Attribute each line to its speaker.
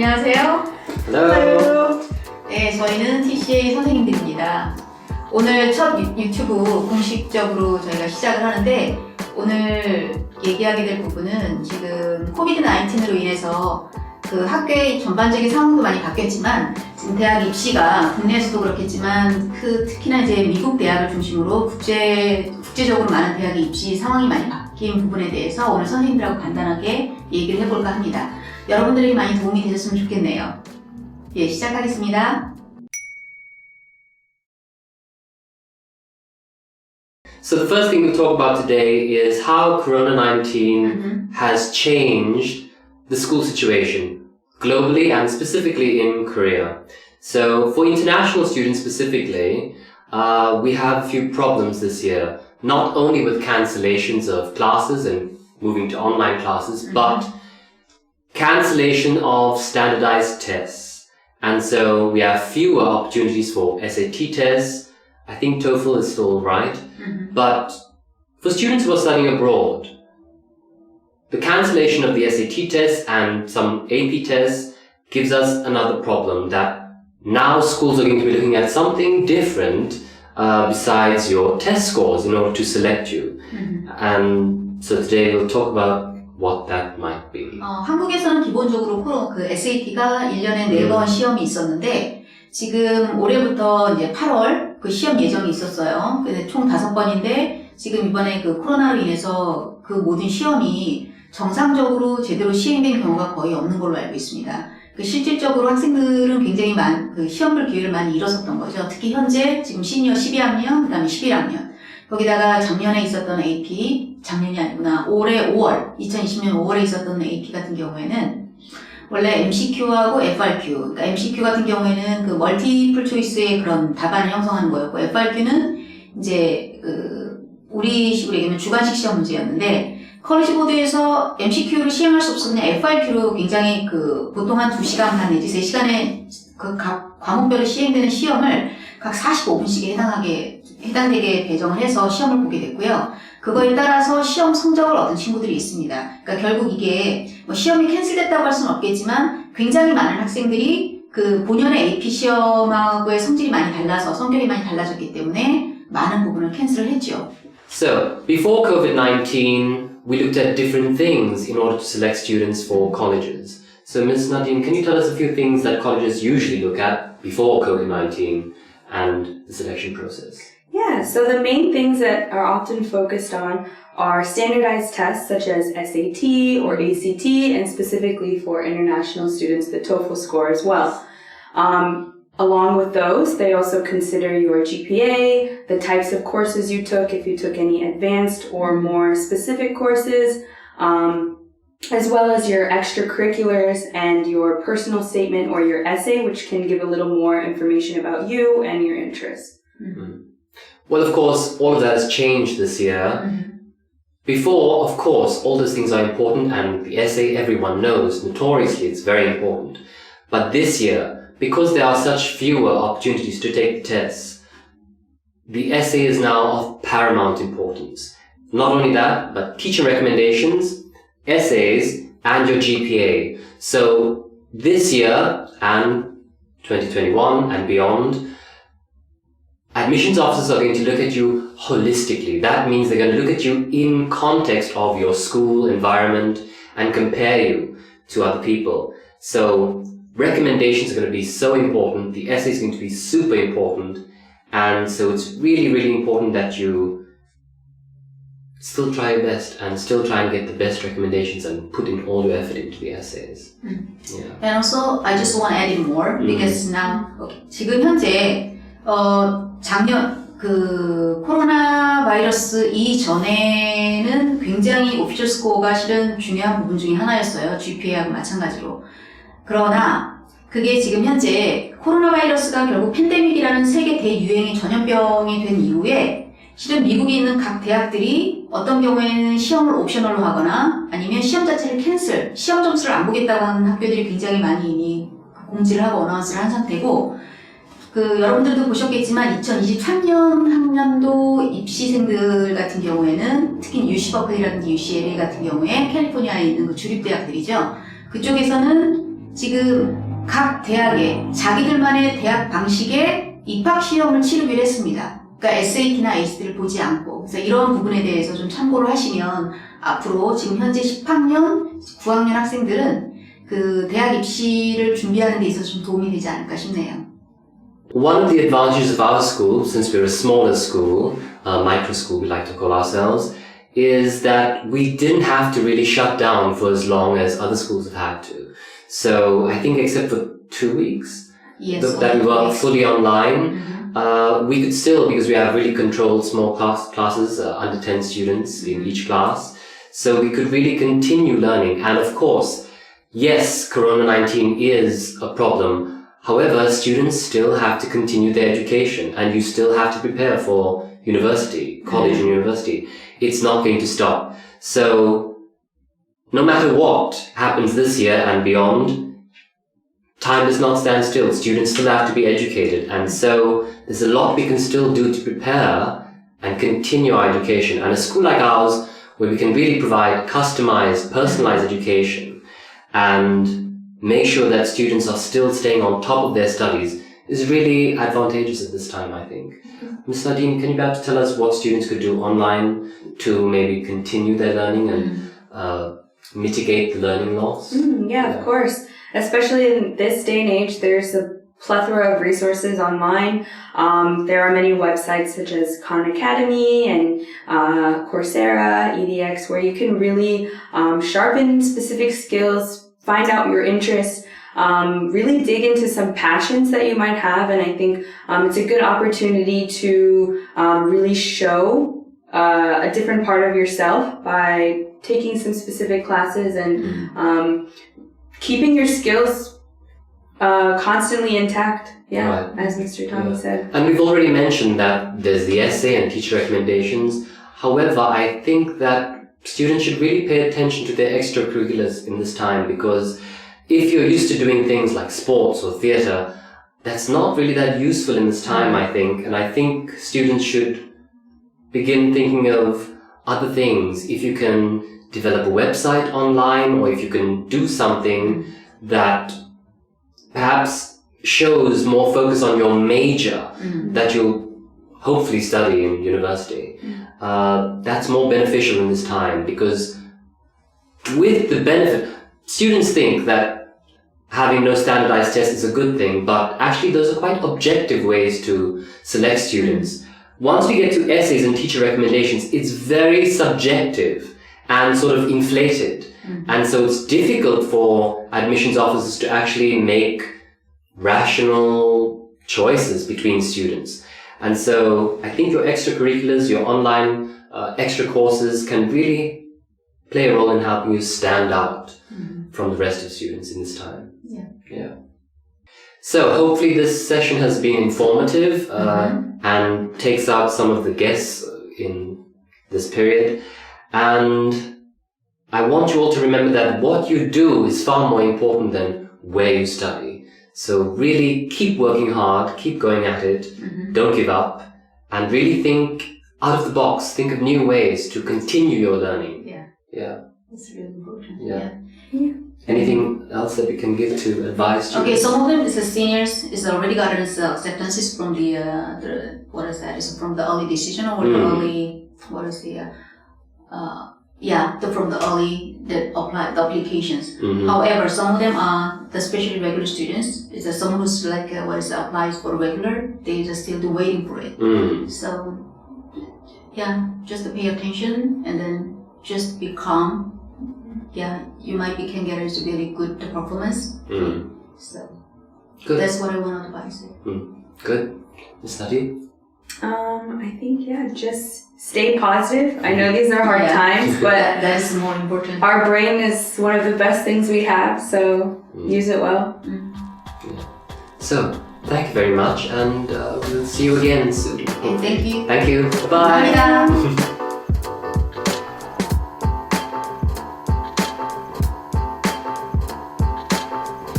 Speaker 1: 안녕하세요.
Speaker 2: Hello.
Speaker 1: 네, 저희는 TCA 선생님들입니다. 오늘 첫 유튜브 공식적으로 저희가 시작을 하는데 오늘 얘기하게 될 부분은 지금 COVID-19으로 인해서 그 학교의 전반적인 상황도 많이 바뀌었지만 지금 대학 입시가 국내에서도 그렇겠지만 특히나 이제 미국 대학을 중심으로 국제적으로 많은 대학의 입시 상황이 많이 바뀐 부분에 대해서 오늘 선생님들하고 간단하게 얘기를 해볼까 합니다. 여러분들에게 많이 도움이 되셨으면 좋겠네요. 예, 시작하겠습니다.
Speaker 2: So the first thing we'll talk about today is how Corona-19 has changed the school situation globally and specifically in Korea. So for international students specifically, we have a few problems this year, not only with cancellations of classes and moving to online classes, but cancellation of standardized tests. And so we have fewer opportunities for SAT tests. I think TOEFL is still right. But for students who are studying abroad, the cancellation of the SAT tests and some AP tests gives us another problem that now schools are going to be looking at something different besides your test scores in order to select you. And so today we'll talk about what that might be.
Speaker 1: 한국에서는 기본적으로 그 SAT가 1년에 4번 시험이 있었는데 지금 올해부터 이제 8월 그 시험 예정이 있었어요. 근데 총 5번인데 지금 이번에 그 코로나로 인해서 그 모든 시험이 정상적으로 제대로 시행된 경우가 거의 없는 걸로 알고 있습니다. 그 실질적으로 학생들은 굉장히 그 시험 볼 기회를 많이 잃었었던 거죠. 특히 현재 지금 시니어 12학년, 그 다음에 11학년. 거기다가 작년에 있었던 AP, 작년이 아니구나, 올해 5월, 2020년 5월에 있었던 AP 같은 경우에는 원래 MCQ하고 FRQ, 그러니까 MCQ 같은 경우에는 그 멀티플 초이스의 그런 답안을 형성하는 거였고, FRQ는 이제 우리 식으로 얘기하면 주관식 시험 문제였는데, 컬리지 보드에서 MCQ를 시행할 수 없었는데 FRQ로 굉장히 보통 한 2시간 반 내지 3시간의 각 과목별로 시행되는 시험을 각 45분씩에 해당되게 배정을 해서 시험을 보게 됐고요. 그거에 따라서 시험 성적을 얻은 친구들이 있습니다. 그러니까 결국 이게 뭐 시험이 캔슬됐다고 할 수는 없겠지만 굉장히 많은 학생들이 그 본연의 AP 시험하고의 성질이 많이 달라서 성격이 많이 달라졌기 때문에 많은 부분을 캔슬을 했죠.
Speaker 2: So before COVID-19, we looked at different things in order to select students for colleges. So Ms. Nadine, can you tell us a few things that colleges usually look at before COVID-19 and the selection process?
Speaker 3: Yeah, so the main things that are often focused on are standardized tests such as SAT or ACT, and specifically for international students, the TOEFL score as well. Along with those, they also consider your GPA, the types of courses you took, if you took any advanced or more specific courses, as well as your extracurriculars and your personal statement or your essay, which can give a little more information about you and your interests.
Speaker 2: Well, of course, all of that has changed this year. Before, of course, all those things are important, and the essay everyone knows, notoriously, it's very important. But this year, because there are such fewer opportunities to take the tests, the essay is now of paramount importance. Not only that, but teacher recommendations, essays, and your GPA. So this year and 2021 and beyond, admissions officers are going to look at you holistically. That means they're going to look at you in context of your school environment and compare you to other people. So recommendations are going to be so important. The essay is going to be super important. And so it's really, really important that you still try your best and still try and get the best recommendations and put in all your effort into the essays. Yeah.
Speaker 1: And also, I just want to add in more because now, 지금 현재 작년 코로나 바이러스 이전에는 굉장히 오피셜 스코어가 실은 중요한 부분 중에 하나였어요. GPA하고 마찬가지로. 그러나 그게 지금 현재 코로나 바이러스가 결국 팬데믹이라는 세계 대유행의 전염병이 된 이후에 실은 미국에 있는 각 대학들이 어떤 경우에는 시험을 옵셔널로 하거나 아니면 시험 자체를 캔슬, 시험 점수를 안 보겠다고 하는 학교들이 굉장히 많이 이미 공지를 하고 어나운스를 한 상태고 여러분들도 보셨겠지만 2023년 학년도 입시생들 같은 경우에는 특히 UC 버클리라든지 UCLA 같은 경우에 캘리포니아에 있는 그 주립대학들이죠. 그쪽에서는 지금 각 대학에 자기들만의 대학 방식의 입학 시험을 치르기로 했습니다. 그러니까 SAT나 ACT를 보지 않고. 그래서 이런 부분에 대해서 좀 참고를 하시면 앞으로 지금 현재 10학년, 9학년 학생들은 그 대학 입시를 준비하는 데 있어서 좀 도움이 되지 않을까 싶네요.
Speaker 2: One of the advantages of our school, since we're a smaller school, micro school we like to call ourselves, is that we didn't have to really shut down for as long as other schools have had to. So I think except for 2 weeks that we were fully online, we could still, because we have really controlled small classes, under 10 students in each class, so we could really continue learning. And of course, yes, Corona-19 is a problem. However, students still have to continue their education and you still have to prepare for university, college and university. It's not going to stop. So, no matter what happens this year and beyond, time does not stand still. Students still have to be educated. And so, there's a lot we can still do to prepare and continue our education. And a school like ours, where we can really provide customized, personalized education and make sure that students are still staying on top of their studies is really advantageous at this time, I think. Ms. Nadine, can you perhaps tell us what students could do online to maybe continue their learning and mitigate the learning loss?
Speaker 3: Yeah, of course. Especially in this day and age, there's a plethora of resources online. There are many websites such as Khan Academy and Coursera, EDX, where you can really sharpen specific skills, find out your interests, really dig into some passions that you might have. And I think it's a good opportunity to really show a different part of yourself by taking some specific classes and keeping your skills constantly intact. Yeah, right. As Mr. Tommy said.
Speaker 2: And we've already mentioned that there's the essay and teacher recommendations. However, I think that students should really pay attention to their extracurriculars in this time, because if you're used to doing things like sports or theatre, that's not really that useful in this time, I think. And I think students should begin thinking of other things. If you can develop a website online, or if you can do something that perhaps shows more focus on your major that you'll hopefully study in university. That's more beneficial in this time, because with the benefit, students think that having no standardized tests is a good thing, but actually those are quite objective ways to select students. Once we get to essays and teacher recommendations, it's very subjective and sort of inflated. And so it's difficult for admissions officers to actually make rational choices between students. And so I think your extracurriculars, your online extra courses can really play a role in helping you stand out from the rest of students in this time. Yeah. So hopefully this session has been informative and takes out some of the guests in this period. And I want you all to remember that what you do is far more important than where you study. So really keep working hard, keep going at it, don't give up, and really think out of the box, think of new ways to continue your learning. Yeah.
Speaker 1: That's really important.
Speaker 2: Yeah. Anything else that we can give to advise you?
Speaker 1: Okay, some of them is the seniors is already gotten acceptances from the what is that? Is from the early decision or the early what is the from the early the applications. However, some of them are the especially regular students. Is that someone who's like applies for regular? They just still waiting for it. So just to pay attention and then just be calm. You might can get a really good performance. So
Speaker 2: good.
Speaker 1: That's what I want to advise you.
Speaker 2: Good. Ms. Nadi?
Speaker 3: I think, just stay positive. I know these are hard times, but
Speaker 1: that's more important.
Speaker 3: Our brain is one of the best things we have, so use it well.
Speaker 2: So, thank you very much, and we'll see you again soon.
Speaker 1: Okay, thank you.
Speaker 2: Thank you. Bye-bye.